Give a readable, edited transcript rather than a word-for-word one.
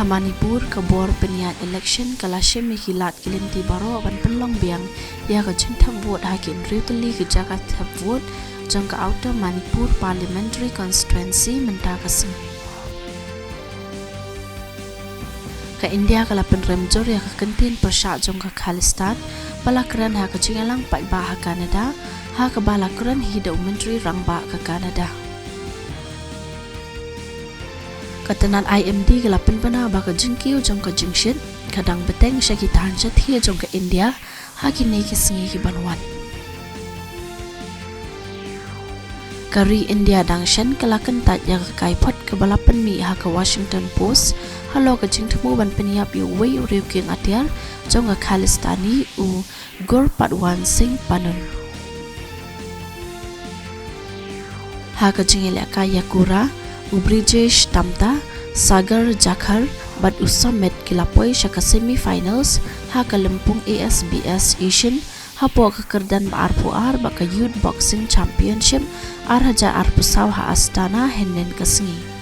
Manipur Khubor peniat election kalashe Meghalaya kilinti baro ban penlong biang ya ka cinta vote hakin riutli ke jagat vote jangka outer Manipur parliamentary constituency Mynta kasing ka India kala penrem jor ya ka kentin persyak jangka Khalistan balakran ha ka cingalang pat ba ha Canada ha ka balakran hidau menteri rang ba ka Canada katanan IMD galapan pana baka jingkiu jangka jingshit kadang beteng syakitahan syathiya jangka India haki nei kisingi ki banwan kari India dangshan kalakan tat ya kai pot ke balapan mi ha ka Washington Post halo ka jingtemu ban peniap yu wei uriu king atiar jangka Khalistani u Gor Patwan Singh Panun ha ka jingile kaya kura Ubrijesh Tamta Sagar Jakhar bad usamet kilapoi syaka semi-finals ha ka lempung ASBS Asian hapo ka kerdan ba arpuar baka Youth Boxing Championship arhaja arpusaw ha Astana hennen kasengi